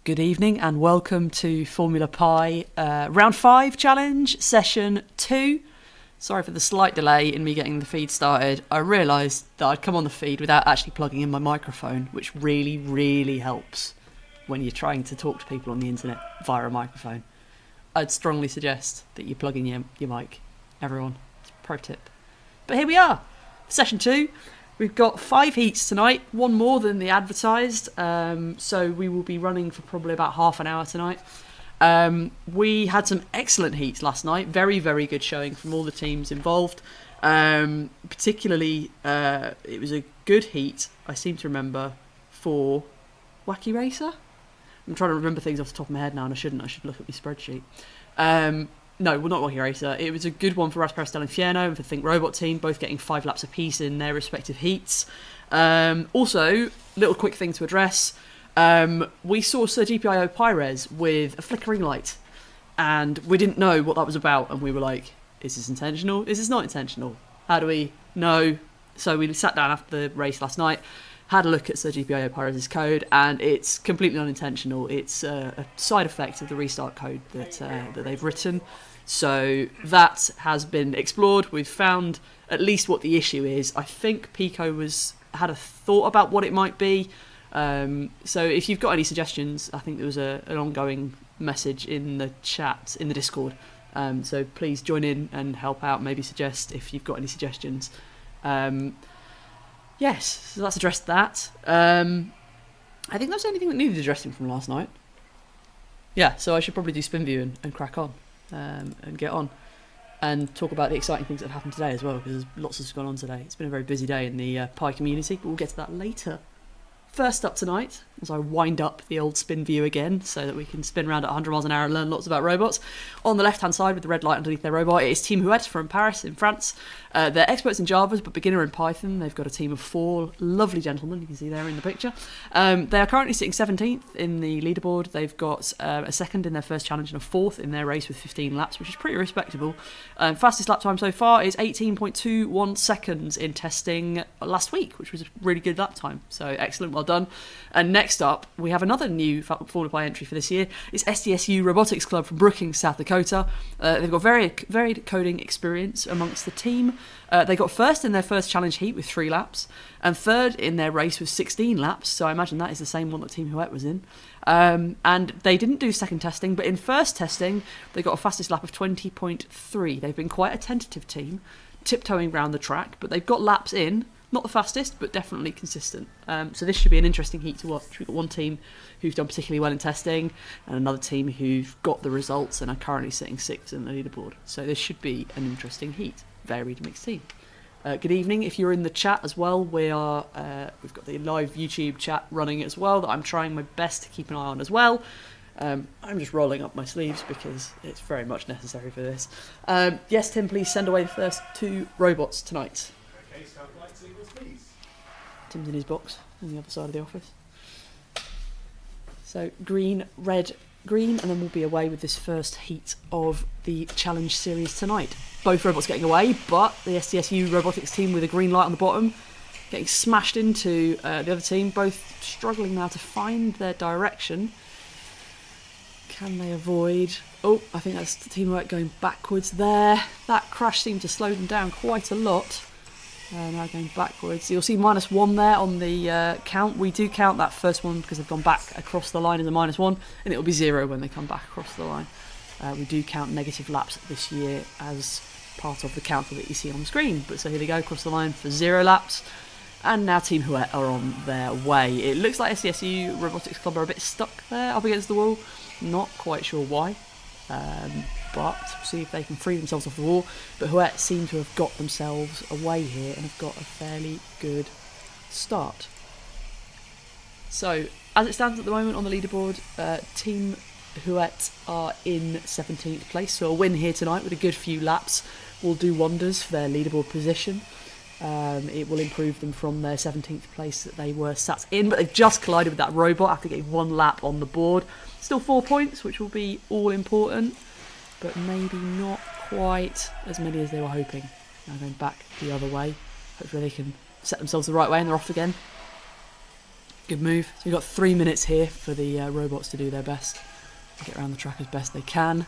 Good evening and welcome to Formula Pi Round 5 Challenge, Session 2. Sorry for the slight delay in me getting the feed started. I realised that I'd come on the feed without actually plugging in my microphone, which really, really helps when you're trying to talk to people on the internet via a microphone. I'd strongly suggest that you plug in your mic, everyone. It's a pro tip. But here we are, Session 2. We've got 5 heats tonight, one more than the advertised, so we will be running for probably about half an hour tonight. We had some excellent heats last night, very, very good showing from all the teams involved. Particularly, it was a good heat, I seem to remember, for Wacky Racer. I'm trying to remember things off the top of my head now, and I should look at my spreadsheet. No, well, not Wacky Racer. It was a good one for Rasparastel and Fierno and for Think Robot Team, both getting 5 laps apiece in their respective heats. Also, little quick thing to address. We saw Sir GPIO Pires with a flickering light, and we didn't know what that was about, and we were like, is this intentional? Is this not intentional? How do we know? So we sat down after the race last night, had a look at Sir GPIO Pires' code, and it's completely unintentional. It's a side effect of the restart code that they've written. So that has been explored. We've found at least what the issue is. I think Pico had a thought about what it might be. So if you've got any suggestions, I think there was an ongoing message in the chat, in the Discord. So please join in and help out, maybe suggest if you've got any suggestions. Yes, so that's addressed that. I think that's the only thing that needed addressing from last night. Yeah, so I should probably do spin view and crack on and get on and talk about the exciting things that have happened today as well, because lots has gone on today. It's been a very busy day in the Pi community, but we'll get to that later. First up tonight, as I wind up the old spin view again so that we can spin around at 100 miles an hour and learn lots about robots. On the left-hand side with the red light underneath their robot, it is Team Houete from Paris in France. They're experts in Javas but beginner in Python. They've got a team of 4 lovely gentlemen, you can see there in the picture. They are currently sitting 17th in the leaderboard. They've got a second in their first challenge and a 4th in their race with 15 laps, which is pretty respectable. Fastest lap time so far is 18.21 seconds in testing last week, which was a really good lap time. So excellent, well done. And next up, we have another new Formula Pi entry for this year. It's SDSU Robotics Club from Brookings, South Dakota. They've got varied coding experience amongst the team. They got first in their first challenge heat with 3 laps, and third in their race with 16 laps. So I imagine that is the same one that Team Houete was in. And they didn't do second testing, but in first testing, they got a fastest lap of 20.3. They've been quite a tentative team, tiptoeing around the track, but they've got laps in. Not the fastest, but definitely consistent. So this should be an interesting heat to watch. We've got one team who've done particularly well in testing, and another team who've got the results and are currently sitting 6th in the leaderboard. So this should be an interesting heat. Varied mixed team. Good evening. If you're in the chat as well, we've got the live YouTube chat running as well that I'm trying my best to keep an eye on as well. I'm just rolling up my sleeves because it's very much necessary for this. Yes, Tim, please send away the first 2 robots tonight. Okay, start light signals, please. Tim's in his box on the other side of the office. So green, red, green, and then we'll be away with this first heat of the challenge series tonight. Both robots getting away, but the SDSU Robotics team with a green light on the bottom getting smashed into the other team, both struggling now to find their direction. Can they avoid? Oh, I think that's the teamwork going backwards there. That crash seemed to slow them down quite a lot. Now going backwards. You'll see -1 there on the count. We do count that first one because they've gone back across the line as a -1, and it'll be 0 when they come back across the line. We do count negative laps this year as part of the counter that you see on the screen. But so here they go across the line for 0 laps. And now Team Houete are on their way. It looks like SDSU Robotics Club are a bit stuck there up against the wall. Not quite sure why. But we'll see if they can free themselves off the wall. But Houete seem to have got themselves away here and have got a fairly good start. So, as it stands at the moment on the leaderboard, Team Houete are in 17th place. So a win here tonight with a good few laps will do wonders for their leaderboard position. It will improve them from their 17th place that they were sat in. But they've just collided with that robot after getting 1 lap on the board. Still 4 points, which will be all important, but maybe not quite as many as they were hoping. Now going back the other way. Hopefully they can set themselves the right way and they're off again. Good move. So we've got 3 minutes here for the robots to do their best. Get around the track as best they can.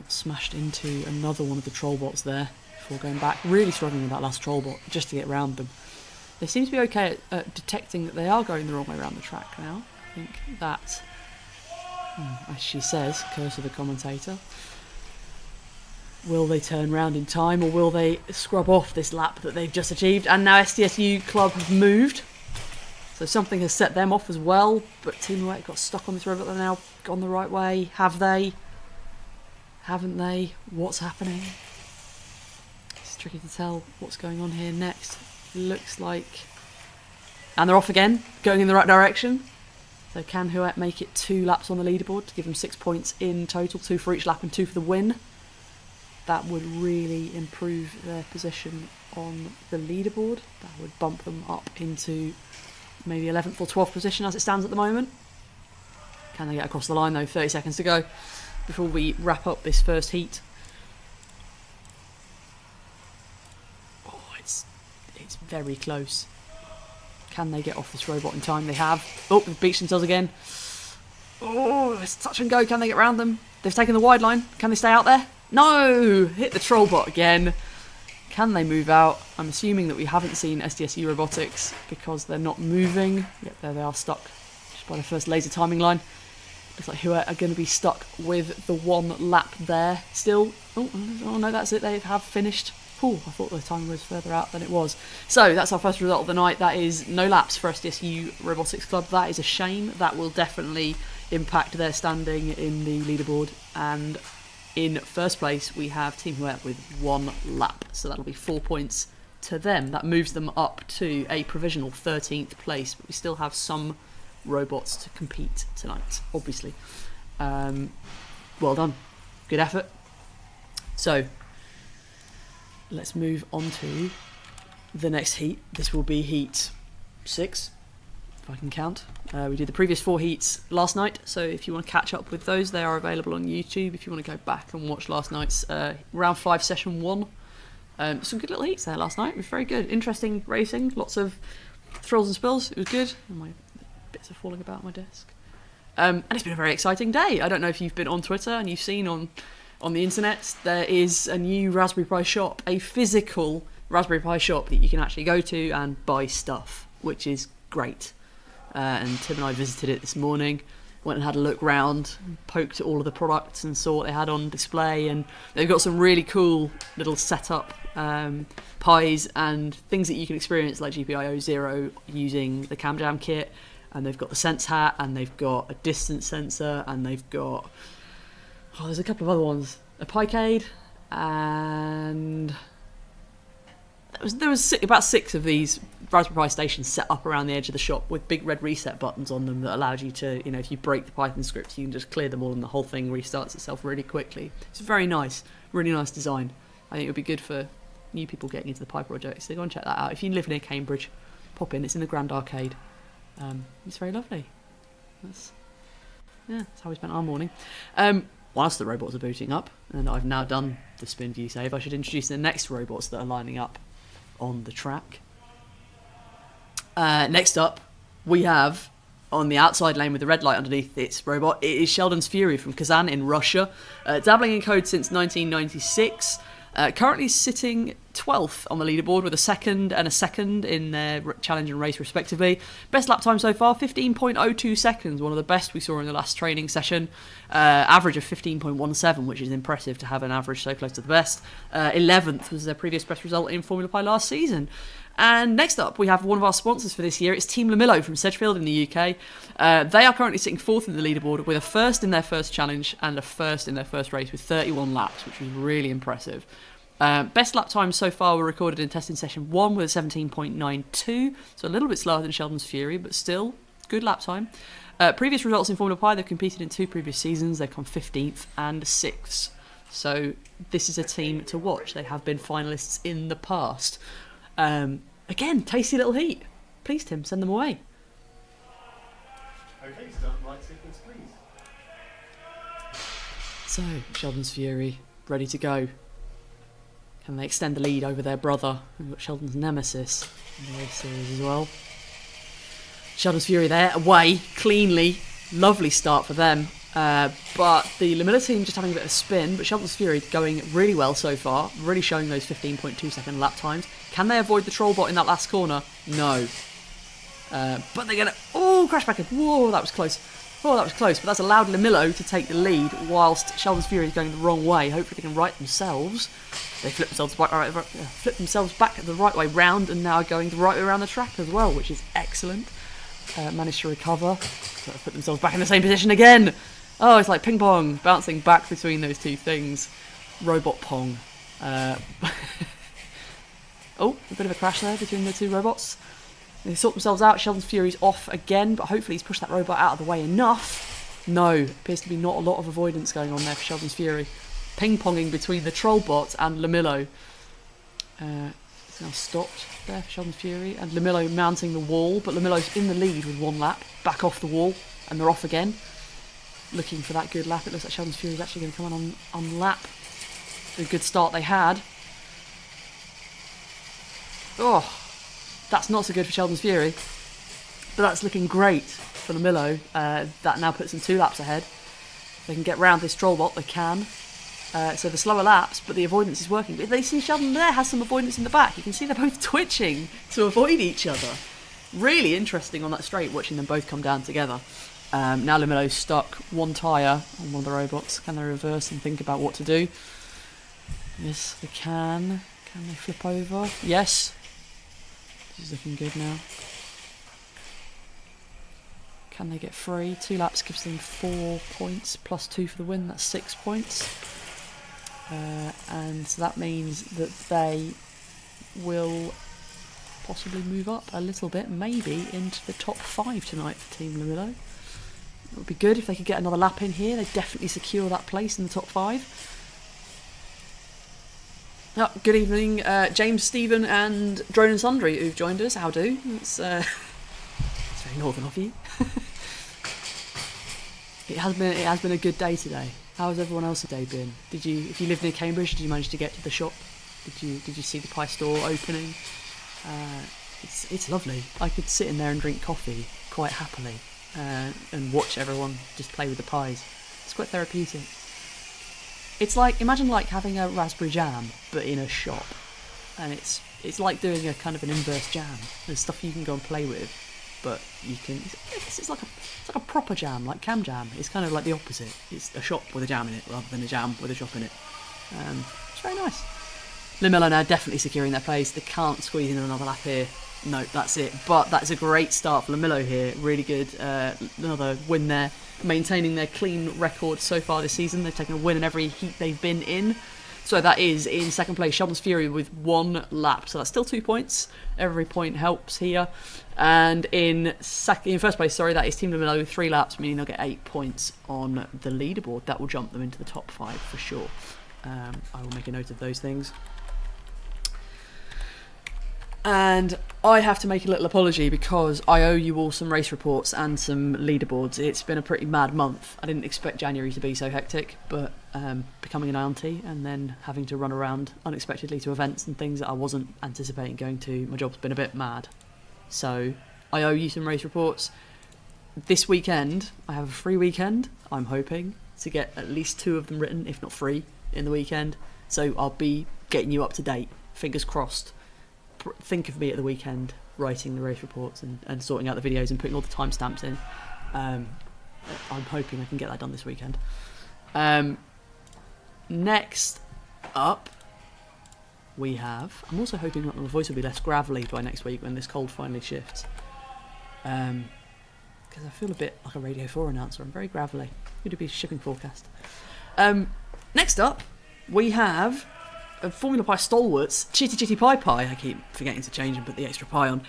Smashed into another one of the troll bots there before going back. Really struggling with that last troll bot just to get around them. They seem to be okay at detecting that they are going the wrong way around the track now. I think that, as she says, curse of the commentator, will they turn round in time or will they scrub off this lap that they've just achieved? And now SDSU Club have moved. So something has set them off as well, but Team Houete got stuck on this robot. They're now gone the right way. Have they? Haven't they? What's happening? It's tricky to tell what's going on here next. Looks like... And they're off again, going in the right direction. So can Houete make it 2 laps on the leaderboard to give them 6 points in total, 2 for each lap and 2 for the win? That would really improve their position on the leaderboard. That would bump them up into maybe 11th or 12th position as it stands at the moment. Can they get across the line though? 30 seconds to go before we wrap up this first heat. Oh, it's very close. Can they get off this robot in time? They have. Oh, they've beached themselves again. Oh, it's touch and go. Can they get around them? They've taken the wide line. Can they stay out there? No! Hit the troll bot again. Can they move out? I'm assuming that we haven't seen SDSU Robotics because they're not moving. Yep, there they are, stuck just by the first laser timing line. Looks like Houete are going to be stuck with the 1 lap there still. Oh no, that's it. They have finished. Oh, I thought the time was further out than it was. So that's our first result of the night. That is no laps for SDSU Robotics Club. That is a shame. That will definitely impact their standing in the leaderboard. And in first place, we have Team Houete with 1 lap. So that'll be 4 points to them. That moves them up to a provisional 13th place. But we still have some robots to compete tonight, obviously. Well done. Good effort. So let's move on to the next heat. This will be heat 6, if I can count. We did the previous 4 heats last night, so if you want to catch up with those, they are available on YouTube. If you want to go back and watch last night's round 5 session 1, some good little heats there last night. It was very good, interesting racing, lots of thrills and spills. It was good. And my bits are falling about my desk. And it's been a very exciting day. I don't know if you've been on Twitter and you've seen on the internet, there is a new Raspberry Pi shop, a physical Raspberry Pi shop that you can actually go to and buy stuff, which is great. And Tim and I visited it this morning, went and had a look round, poked at all of the products and saw what they had on display, and they've got some really cool little setup Pis and things that you can experience like GPIO 0 using the CamJam kit, and they've got the Sense Hat, and they've got a distance sensor, and they've got, there's a couple of other ones, a Picade, and there was about 6 of these Raspberry Pi stations set up around the edge of the shop with big red reset buttons on them that allowed you to, if you break the Python script, you can just clear them all and the whole thing restarts itself really quickly. It's very nice, really nice design. I think it would be good for new people getting into the Pi project, so go and check that out. If you live near Cambridge, pop in, it's in the Grand Arcade. It's very lovely. That's how we spent our morning. Whilst the robots are booting up, and I've now done the spin view save, I should introduce the next robots that are lining up on the track. Next up, we have, on the outside lane with the red light underneath its robot, it is Sheldon's Fury from Kazan in Russia. Dabbling in code since 1996. Currently sitting 12th on the leaderboard with a second and a second in their challenge and race respectively. Best lap time so far, 15.02 seconds, one of the best we saw in the last training session. Average of 15.17, which is impressive to have an average so close to the best. 11th was their previous best result in Formula Pi last season. And next up, we have one of our sponsors for this year. It's Team Limilo from Sedgefield in the UK. They are currently sitting 4th in the leaderboard with a first in their first challenge and a first in their first race with 31 laps, which was really impressive. Best lap times so far were recorded in testing session 1 with a 17.92, so a little bit slower than Sheldon's Fury, but still good lap time. Previous results in Formula Pi, they've competed in 2 previous seasons. They've come 15th and 6th. So this is a team to watch. They have been finalists in the past. Again, tasty little heat. Please, Tim, send them away. Okay, start right sequence, please. So, Sheldon's Fury, ready to go. Can they extend the lead over their brother? We've got Sheldon's nemesis in the race series as well. Sheldon's Fury there, away, cleanly. Lovely start for them. But the Limilo team just having a bit of spin, but Sheldon's Fury going really well so far, really showing those 15.2 second lap times. Can they avoid the Trollbot in that last corner? No. But they're going to... Oh, crash back. Whoa, that was close. Oh, that was close. But that's allowed Limilo to take the lead whilst Sheldon's Fury is going the wrong way. Hopefully they can right themselves. They flip themselves back the right way round and now are going the right way around the track as well, which is excellent. Managed to recover. Put themselves back in the same position again. Oh, it's like ping pong, bouncing back between those two things. Robot pong. Oh, a bit of a crash there between the two robots. They sort themselves out. Sheldon's Fury's off again, but hopefully he's pushed that robot out of the way enough. No, appears to be not a lot of avoidance going on there for Sheldon's Fury. Ping-ponging between the Trollbot and Limilo. It's now stopped there for Sheldon's Fury. And Limilo mounting the wall, but Limilo's in the lead with one lap. Back off the wall, and they're off again. Looking for that good lap. It looks like Sheldon's Fury is actually going to come on lap. The good start they had. Oh, that's not so good for Sheldon's Fury. But that's looking great for Limilo. That now puts them 2 laps ahead. They can get round this Trollbot, they can. So the slower laps, but the avoidance is working. But if they see Sheldon there has some avoidance in the back, you can see they're both twitching to avoid each other. Really interesting on that straight, watching them both come down together. Now Limilo's stuck one tyre on one of the robots. Can they reverse and think about what to do? Yes, they can. Can they flip over? Yes. This is looking good now. Can they get free? 2 laps gives them 4 points, plus 2 for the win. That's 6 points. And so that means that they will possibly move up a little bit, maybe into the top 5 tonight for Team Limilo. It would be good if they could get another lap in here. They definitely secure that place in the top 5. Oh, good evening, James, Stephen, and Drone and Sundry who've joined us. How do? It's very northern of you. It has been a good day today. How has everyone else's day been? If you live near Cambridge, did you manage to get to the shop? Did you see the pie store opening? It's lovely. I could sit in there and drink coffee quite happily and watch everyone just play with the pies. It's quite therapeutic. It's like, imagine like having a raspberry jam but in a shop, and it's like doing a kind of an inverse jam. There's stuff you can go and play with, but you can. It's like a proper jam, like Cam Jam. It's kind of like the opposite. It's a shop with a jam in it rather than a jam with a shop in it. It's very nice. Limilo now definitely securing their place. They can't squeeze in another lap here. No, that's it. But that's a great start for Limilo here. Really good. Another win there. Maintaining their clean record so far this season. They've taken a win in every heat they've been in. So that is in second place, Sheldon's Fury with 1 lap. So that's still 2 points. Every point helps here. And in first place, that is Team Limilo with 3 laps, meaning they'll get 8 points on the leaderboard. That will jump them into the top 5 for sure. I will make a note of those things. And I have to make a little apology because I owe you all some race reports and some leaderboards. It's been a pretty mad month. I didn't expect January to be so hectic, but becoming an auntie and then having to run around unexpectedly to events and things that I wasn't anticipating going to, my job's been a bit mad. So I owe you some race reports. This weekend, I have a free weekend. I'm hoping to get at least 2 of them written, if not 3, in the weekend. So I'll be getting you up to date. Fingers crossed. Think of me at the weekend writing the race reports and sorting out the videos and putting all the timestamps in. I'm hoping I can get that done this weekend. Next up we have, I'm also hoping that my voice will be less gravelly by next week when this cold finally shifts, because I feel a bit like a Radio 4 announcer. I'm very gravelly. Good to be shipping forecast. Next up we have Formula Pi stalwarts, Chitty Pie Pie. I keep forgetting to change and put the extra pie on.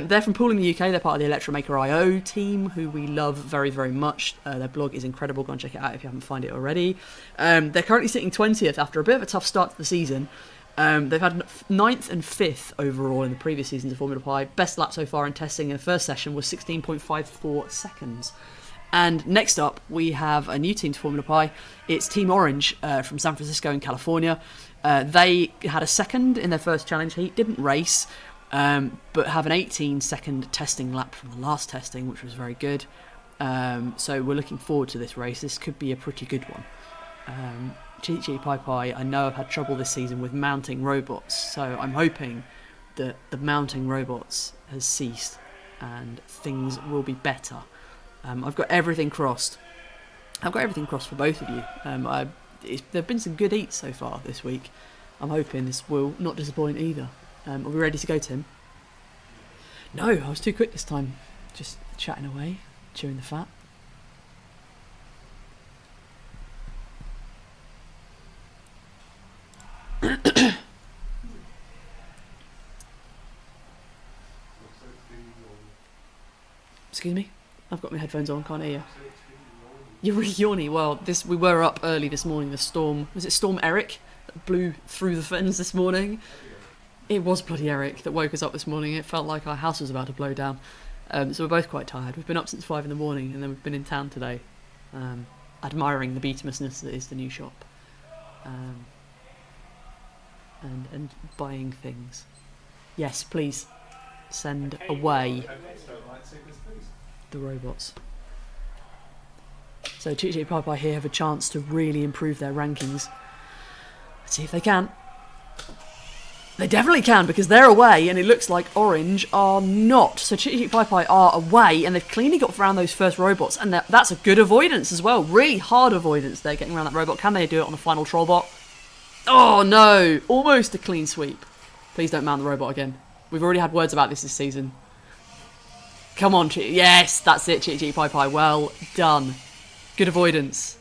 They're from Poole in the UK. They're part of the Electromaker IO team, who we love very, very much. Their blog is incredible. Go and check it out if you haven't found it already. They're currently sitting 20th after a bit of a tough start to the season. They've had 9th and 5th overall in the previous seasons of Formula Pi. Best lap so far in testing in the first session was 16.54 seconds. And next up, we have a new team to Formula Pi. It's Team Orange from San Francisco in California. They had a second in their first challenge heat, didn't race, but have an 18-second testing lap from the last testing, which was very good. So we're looking forward to this race. This could be a pretty good one. Chitty Pie Pie, I know I've had trouble this season with mounting robots, so I'm hoping that the mounting robots has ceased and things will be better. I've got everything crossed. I've got everything crossed for both of you. There have been some good eats so far this week. I'm hoping this will not disappoint either. Are we ready to go, Tim? No, I was too quick this time. Just chatting away, chewing the fat. Excuse me? I've got my headphones on, can't hear you. You're really yawny. Well, we were up early this morning. The storm, was it Storm Eric that blew through the fens this morning? It was bloody Eric that woke us up this morning. It felt like our house was about to blow down. So we're both quite tired. We've been up since 5 in the morning and then we've been in town today, admiring the beatimusness that is the new shop, and buying things. Yes, please send away the robots. So Chitty Pie Pie here have a chance to really improve their rankings. Let's see if they can. They definitely can, because they're away and it looks like Orange are not. So Chitty Pie Pie are away and they've cleanly got around those first robots, and that's a good avoidance as well. Really hard avoidance there, getting around that robot. Can they do it on the final Trollbot? Oh no! Almost a clean sweep. Please don't mount the robot again. We've already had words about this season. Come on, yes, that's it, Chitty Pie Pie. Well done. Good avoidance.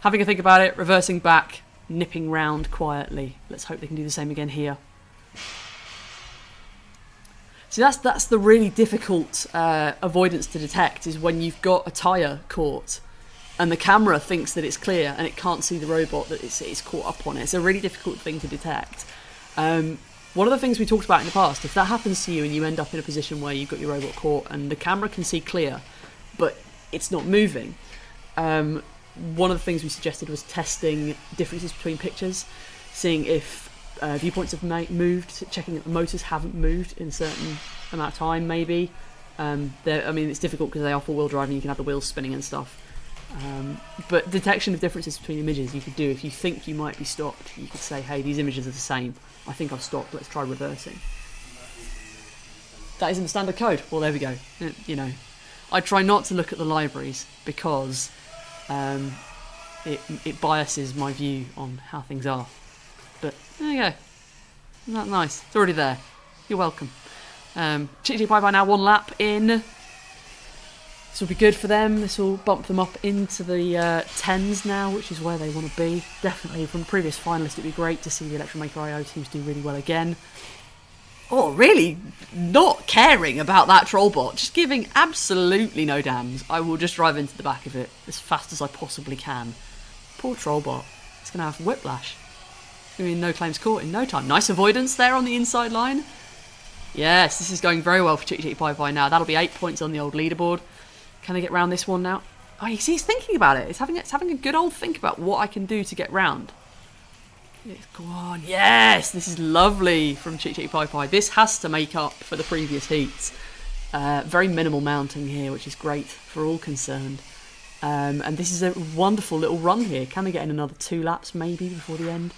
Having a think about it, reversing back, nipping round quietly. Let's hope they can do the same again here. See, that's the really difficult avoidance to detect, is when you've got a tyre caught and the camera thinks that it's clear and it can't see the robot that it's caught up on it. It's a really difficult thing to detect. One of the things we talked about in the past, if that happens to you and you end up in a position where you've got your robot caught and the camera can see clear, but it's not moving, one of the things we suggested was testing differences between pictures, seeing if viewpoints have moved, checking that the motors haven't moved in a certain amount of time, maybe. I mean, it's difficult because they are four-wheel drive and you can have the wheels spinning and stuff. But detection of differences between images you could do. If you think you might be stopped, you could say, hey, these images are the same. I think I've stopped, let's try reversing. That is in the standard code. Well, there we go. You know, I try not to look at the libraries because it biases my view on how things are. But there you go. Isn't that nice? It's already there. You're welcome. Chitty Pie Pie now 1 lap in. This will be good for them. This will bump them up into the 10s now, which is where they want to be. Definitely from the previous finalist, it'd be great to see the Electromaker IO teams do really well again. Oh, really not caring about that Trollbot. Just giving absolutely no damns. I will just drive into the back of it as fast as I possibly can. Poor Trollbot. It's going to have whiplash. It's going to be no claims caught in no time. Nice avoidance there on the inside line. Yes, this is going very well for Chitty Pie Pie now. That'll be 8 points on the old leaderboard. Can I get round this one now? Oh, you see, he's thinking about it. It's having a good old think about what I can do to get round. Go on. Yes, this is lovely from Chitty Pie Pie. This has to make up for the previous heats. Very minimal mounting here, which is great for all concerned. And this is a wonderful little run here. Can they get in another 2 laps maybe before the end?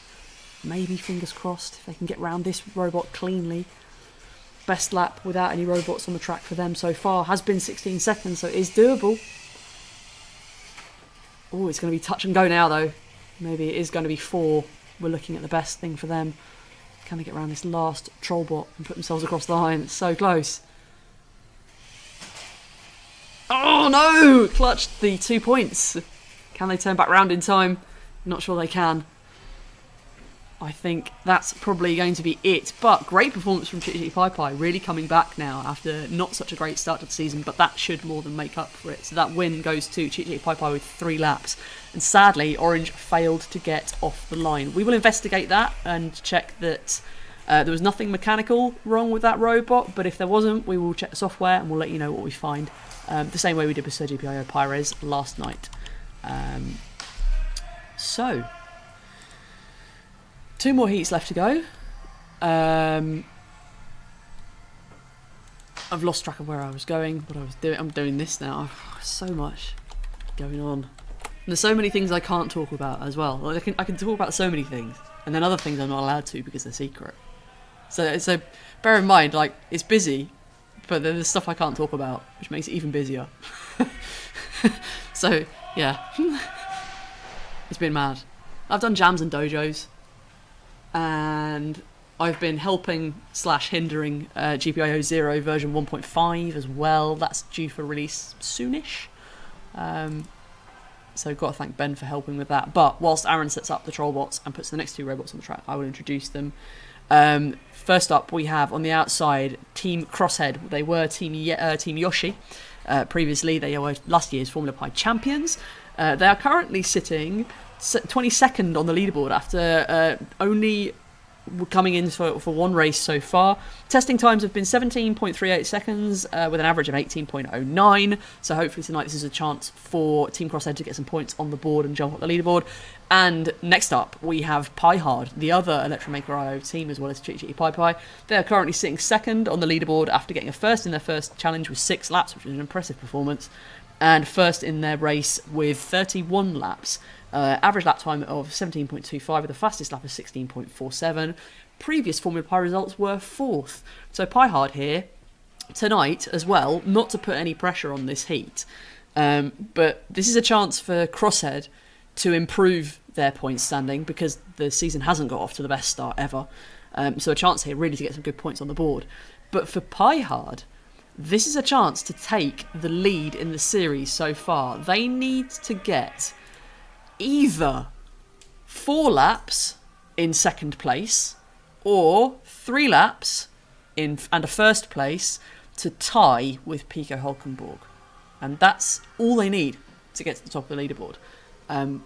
Maybe, fingers crossed, if they can get round this robot cleanly. Best lap without any robots on the track for them so far has been 16 seconds, so it is doable. Oh, it's going to be touch and go now, though. Maybe it is going to be 4. We're looking at the best thing for them. Can they get around this last Trollbot and put themselves across the line? It's so close. Oh, no! Clutched the 2 points. Can they turn back round in time? Not sure they can. I think that's probably going to be it. But great performance from Chitty Pie Pie, really coming back now after not such a great start to the season, but that should more than make up for it. So that win goes to Chitty Pie Pie with 3 laps. And sadly, Orange failed to get off the line. We will investigate that and check that there was nothing mechanical wrong with that robot, but if there wasn't, we will check the software and we'll let you know what we find. The same way we did with Sergio Pires last night. So 2 more heats left to go. I've lost track of where I was going, what I was doing. I'm doing this now. So much going on. And there's so many things I can't talk about as well. Like I can talk about so many things, and then other things I'm not allowed to because they're secret. So bear in mind, like, it's busy, but then there's stuff I can't talk about, which makes it even busier. So yeah, it's been mad. I've done jams and dojos, and I've been helping / hindering GPIO 0 version 1.5 as well. That's due for release soonish. So got to thank Ben for helping with that. But whilst Aaron sets up the troll bots and puts the next 2 robots on the track, I will introduce them. First up, we have on the outside Team Crosshead. They were Team Yoshi. Previously, they were last year's Formula Pi champions. They are currently sitting 22nd on the leaderboard after only coming in for one race so far. Testing times have been 17.38 seconds with an average of 18.09. So hopefully tonight this is a chance for Team Crosshead to get some points on the board and jump up the leaderboard. And next up we have Piehard, the other Electromaker IO team, as well as Chitty Pi. They are currently sitting second on the leaderboard after getting a first in their first challenge with 6 laps, which is an impressive performance, and first in their race with 31 laps. Average lap time of 17.25 with the fastest lap of 16.47. Previous Formula Pi results were 4th. So Piehard here tonight as well, not to put any pressure on this heat, but this is a chance for Crosshead to improve their point standing because the season hasn't got off to the best start ever. So a chance here really to get some good points on the board. But for Piehard, this is a chance to take the lead in the series so far. They need to get either 4 laps in second place or 3 laps and a first place to tie with Pico Hulkenborg. And that's all they need to get to the top of the leaderboard,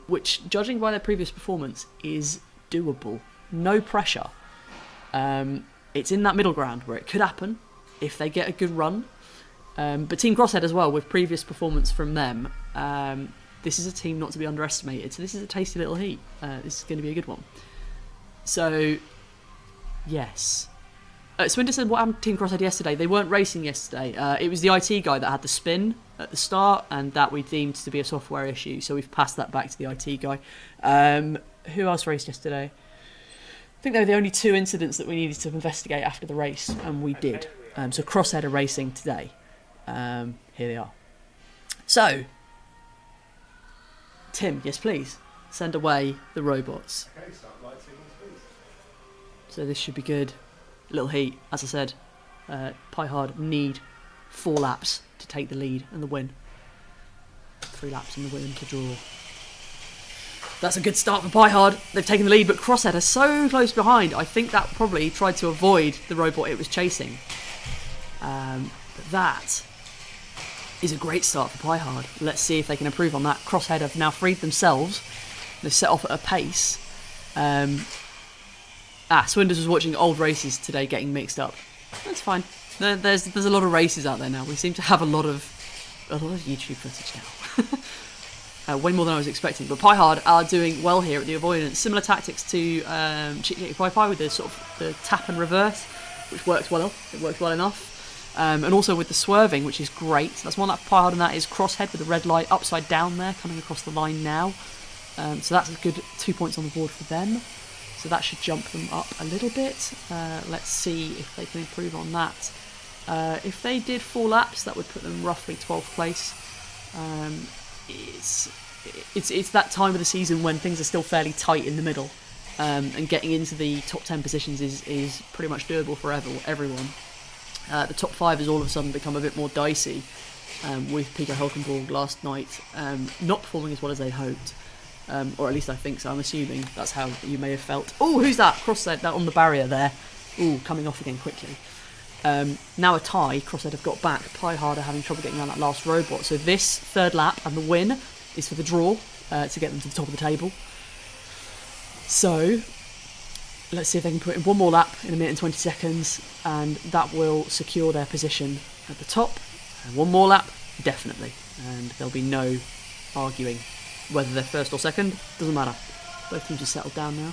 which, judging by their previous performance, is doable. No pressure. It's in that middle ground where it could happen if they get a good run. But Team Crosshead as well, with previous performance from them, this is a team not to be underestimated. So this is a tasty little heat. This is going to be a good one. So, yes. Swinter said what happened to Team Crosshead yesterday. They weren't racing yesterday. It was the IT guy that had the spin at the start, and that we deemed to be a software issue. So we've passed that back to the IT guy. Who else raced yesterday? I think they were the only 2 incidents that we needed to investigate after the race, and we did. So Crosshead are racing today. Here they are. So, Tim, yes please, send away the robots. Okay, start light signals, please. So this should be good. Little heat, as I said. Piehard need 4 laps to take the lead and the win. 3 laps and the win to draw. That's a good start for Piehard. They've taken the lead, but Crosshead are so close behind. I think that probably tried to avoid the robot it was chasing. But that is a great start for Piehard. Let's see if they can improve on that. Crosshead have now freed themselves. They've set off at a pace. Swinders was watching old races today getting mixed up. That's fine. There's a lot of races out there now. We seem to have a lot of YouTube footage now. Way more than I was expecting. But Piehard are doing well here at the avoidance. Similar tactics to Chitty Pi with the sort of the tap and reverse, which works well. It works well enough. And also with the swerving, which is great. That's one lap for Piehard, and that is Crosshead with the red light upside down there, coming across the line now. So that's a good 2 points on the board for them. So that should jump them up a little bit. Let's see if they can improve on that. If they did 4 laps, that would put them roughly 12th place. It's that time of the season when things are still fairly tight in the middle, and getting into the top 10 positions is pretty much doable for everyone. The top 5 has all of a sudden become a bit more dicey, with Pico Hulkenborg last night not performing as well as they hoped. Or at least I think so. I'm assuming that's how you may have felt. Oh, who's that? Crosshead, that on the barrier there. Ooh, coming off again quickly. Now a tie. Crosshead have got back. Piehard are having trouble getting around that last robot. So this 3rd lap and the win is for the draw to get them to the top of the table. So let's see if they can put in 1 more lap in 1 minute and 20 seconds, and that will secure their position at the top. And 1 more lap, definitely. And there'll be no arguing whether they're first or second, doesn't matter. Both teams are settled down now.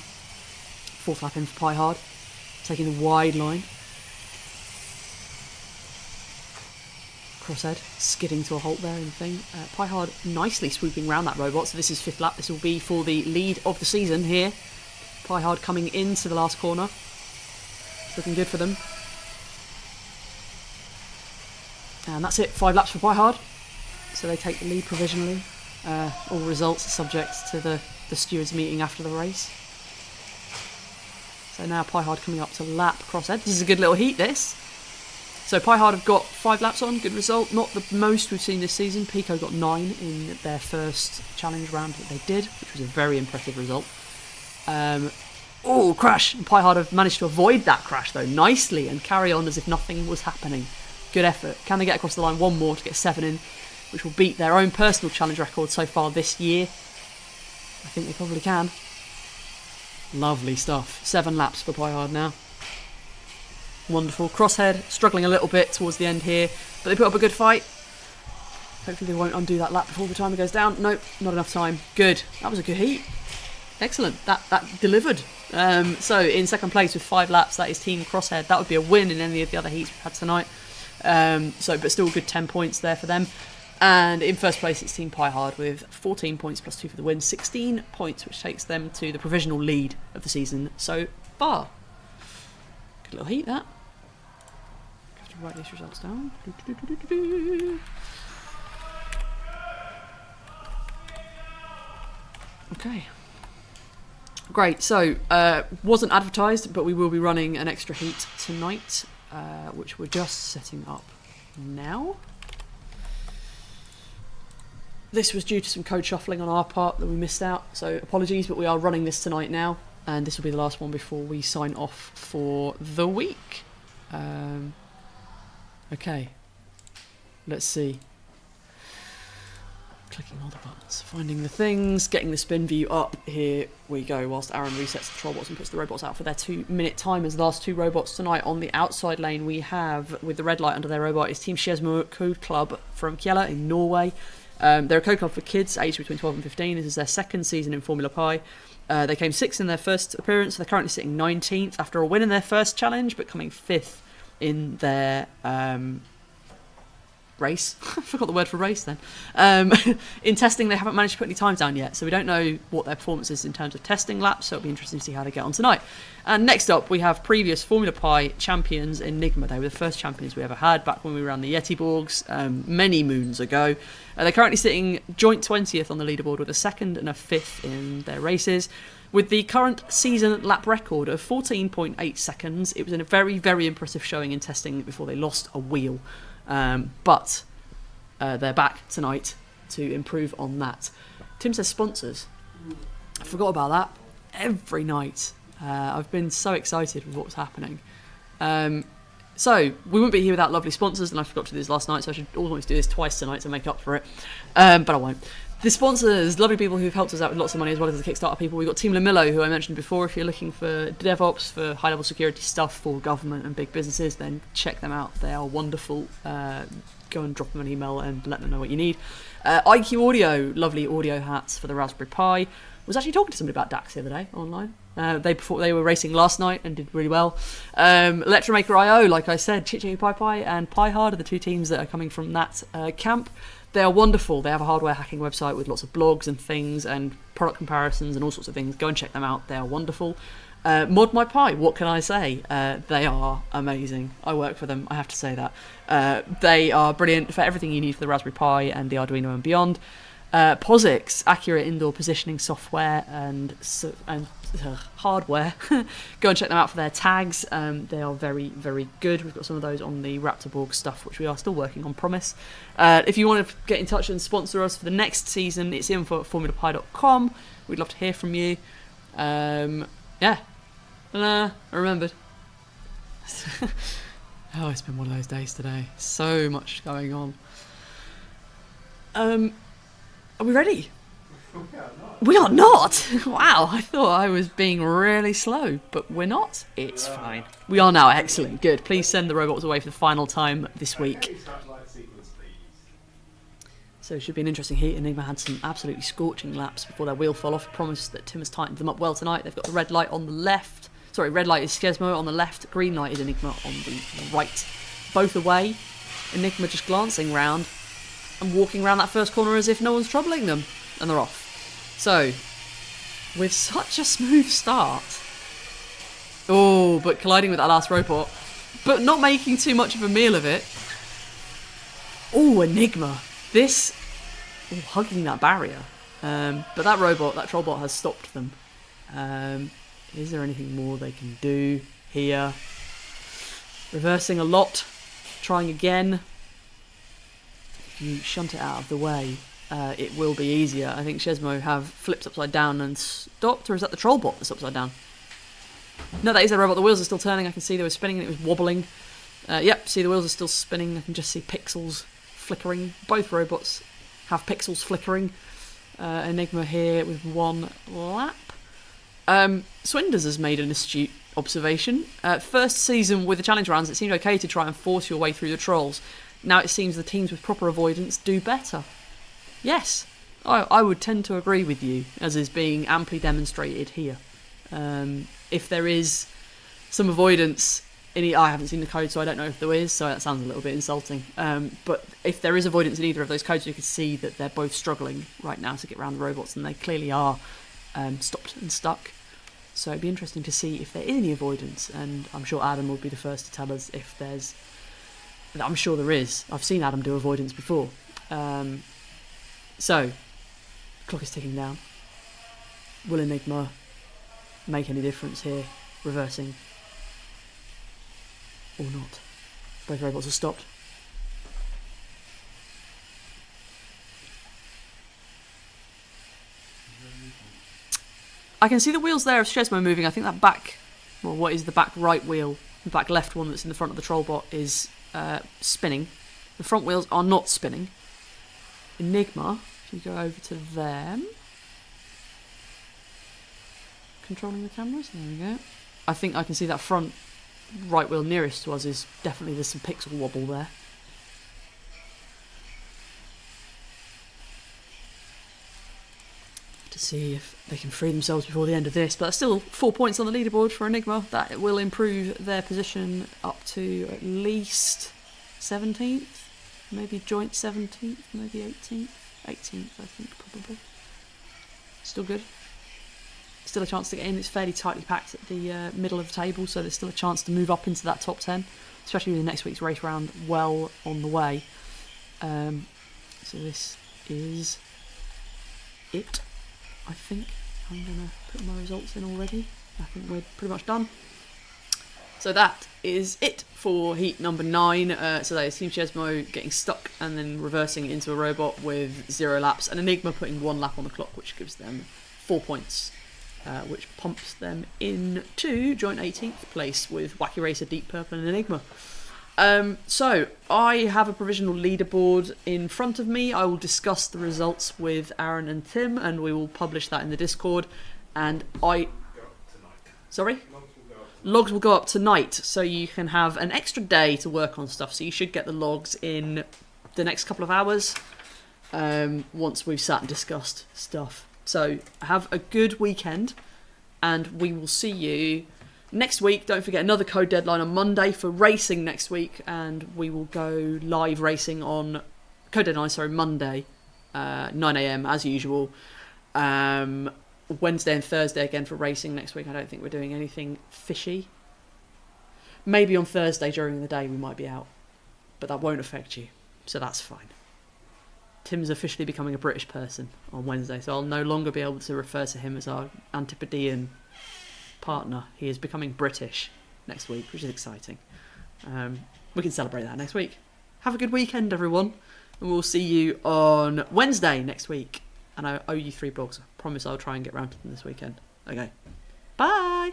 4th lap in for Piehard, taking the wide line. Crosshead skidding to a halt there in the thing. Piehard nicely swooping around that robot. So this is 5th lap. This will be for the lead of the season here. Piehard coming into the last corner. It's looking good for them. And that's it. 5 laps for Piehard. So they take the lead provisionally. All results are subject to the stewards meeting after the race. So now Piehard coming up to lap Crosshead. This is a good little heat, this. So Piehard have got 5 laps on, good result. Not the most we've seen this season. Pico got 9 in their first challenge round that they did, which was a very impressive result. Oh, crash! And Piehard have managed to avoid that crash though, nicely, and carry on as if nothing was happening. Good effort. Can they get across the line one more to get 7 in, which will beat their own personal challenge record so far this year? I think they probably can. Lovely stuff. 7 laps for Piehard now. Wonderful. Crosshead struggling a little bit towards the end here, but they put up a good fight. Hopefully they won't undo that lap before the timer goes down. Nope, not enough time. Good. That was a good heat. Excellent. That delivered. So in second place with 5 laps, that is Team Crosshead. That would be a win in any of the other heats we've had tonight. But still a good 10 points there for them. And in first place, it's Team Piehard with 14 points plus 2 for the win. 16 points, which takes them to the provisional lead of the season so far. Good little heat, that. Have to write these results down. Okay. Great, so wasn't advertised, but we will be running an extra heat tonight, which we're just setting up now. This was due to some code shuffling on our part that we missed out, so apologies, but we are running this tonight now, and this will be the last one before we sign off for the week. Okay, let's see. Clicking all the buttons, finding the things, getting the spin view up. Here we go, whilst Aaron resets the robots and puts the robots out for their 2-minute timers. Last 2 robots tonight on the outside lane we have, with the red light under their robot, is Team Skedsmo Kodeklubb from Kjella in Norway. They're a Kodeklubb for kids aged between 12 and 15. This is their second season in Formula Pi. They came 6th in their first appearance. They're currently sitting 19th after a win in their first challenge, but coming 5th in their race. I forgot the word for race then. In testing, they haven't managed to put any times down yet, so we don't know what their performance is in terms of testing laps, so it'll be interesting to see how they get on tonight. And next up, we have previous Formula Pi champions, Enigma. They were the first champions we ever had back when we were on the Yeti Borgs many moons ago. They're currently sitting joint 20th on the leaderboard with a 2nd and a 5th in their races. With the current season lap record of 14.8 seconds, it was a very, very impressive showing in testing before they lost a wheel. But they're back tonight to improve on that. Tim says sponsors. I forgot about that. Every night. I've been so excited with what's happening. So, we wouldn't be here without lovely sponsors, and I forgot to do this last night, so I should always do this twice tonight to make up for it. But I won't. The sponsors, lovely people who've helped us out with lots of money, as well as the Kickstarter people. We've got Team Limilo, who I mentioned before. If you're looking for DevOps, for high-level security stuff for government and big businesses, then check them out. They are wonderful. Go and drop them an email and let them know what you need. IQ Audio, lovely audio hats for the Raspberry Pi. I was actually talking to somebody about DAX the other day online. They were racing last night and did really well. Electromaker.io, like I said, Chitty and Piehard are the 2 teams that are coming from that camp. They are wonderful. They have a hardware hacking website with lots of blogs and things and product comparisons and all sorts of things. Go and check them out. They are wonderful. Mod My Pi, what can I say? They are amazing. I work for them, I have to say that. They are brilliant for everything you need for the Raspberry Pi and the Arduino and beyond. POSIX, accurate indoor positioning software and hardware. Go and check them out for their tags. They are very, very good. We've got some of those on the Raptorborg stuff, which we are still working on, promise. If you want to get in touch and sponsor us for the next season, it's info@formulapi.com. We'd love to hear from you. Yeah. I remembered. Oh, it's been one of those days today. So much going on. Are we ready? We are not. Wow, I thought I was being really slow, but we're not. It's fine. We are now. Excellent. Good. Please send the robots away for the final time this week. So it should be an interesting heat. Enigma had some absolutely scorching laps before their wheel fell off. Promise that Tim has tightened them up well tonight. They've got the red light on the left. Sorry, red light is Skedsmo on the left. Green light is Enigma on the right. Both away. Enigma just glancing round and walking around that first corner as if no one's troubling them. And they're off. So, with such a smooth start. Oh, but colliding with that last robot. But not making too much of a meal of it. Oh, Enigma. This... Oh, hugging that barrier. But that robot, that trollbot has stopped them. Is there anything more they can do here? Reversing a lot. Trying again. If you shunt it out of the way, it will be easier. I think Skedsmo have flipped upside down and stopped, or is that the trollbot that's upside down? No, that is the robot. The wheels are still turning. I can see they were spinning and it was wobbling. Yep, see the wheels are still spinning. I can just see pixels flickering. Both robots have pixels flickering. Enigma here with one lap. Swinders has made an astute observation. First season with the challenge rounds, it seemed okay to try and force your way through the trolls. Now it seems the teams with proper avoidance do better. Yes, I would tend to agree with you, as is being amply demonstrated here. If there is some avoidance I haven't seen the code, so I don't know if there is, so that sounds a little bit insulting. But if there is avoidance in either of those codes, you can see that they're both struggling right now to get around the robots, and they clearly are stopped and stuck. So it'd be interesting to see if there is any avoidance, and I'm sure Adam will be the first to tell us if there's... I'm sure there is. I've seen Adam do avoidance before. So, clock is ticking down. Will Enigma make any difference here? Reversing. Or not. Both robots are stopped. I can see the wheels there of Skedsmo moving. I think that back... Well, what is the back right wheel? The back left one that's in the front of the trollbot is spinning. The front wheels are not spinning. Enigma, if you go over to them... Controlling the cameras, there we go. I think I can see that front right wheel nearest to us is definitely, there's some pixel wobble there. To see if they can free themselves before the end of this, but that's still 4 points on the leaderboard for Enigma. That will improve their position up to at least 17th, maybe joint 17th, maybe 18th. 18th, I think, probably. Still good. Still a chance to get in. It's fairly tightly packed at the middle of the table, so there's still a chance to move up into that top 10, especially with next week's race round well on the way. So this is it, I think. I'm going to put my results in already. I think we're pretty much done. So that is it for heat number 9. So that is Team Skedsmo getting stuck and then reversing into a robot with 0 laps, and Enigma putting 1 lap on the clock, which gives them 4 points. Which pumps them into joint 18th place with Wacky Racer, Deep Purple and Enigma. So, I have a provisional leaderboard in front of me. I will discuss the results with Aaron and Tim, and we will publish that in the Discord. And Sorry? Logs will go up tonight, so you can have an extra day to work on stuff. So you should get the logs in the next couple of hours, once we've sat and discussed stuff. So have a good weekend, and we will see you next week. Don't forget another code deadline on Monday for racing next week, and we will go live racing on code deadline, Monday, 9 AM as usual. Wednesday and Thursday again for racing next week. I don't think we're doing anything fishy. Maybe on Thursday during the day we might be out, but that won't affect you, so that's fine. Tim's officially becoming a British person on Wednesday, so I'll no longer be able to refer to him as our Antipodean partner. He is becoming British next week, which is exciting. We can celebrate that next week. Have a good weekend, everyone, and we'll see you on Wednesday next week. And I owe you 3 blogs. I promise I'll try and get round to them this weekend. Okay. Bye!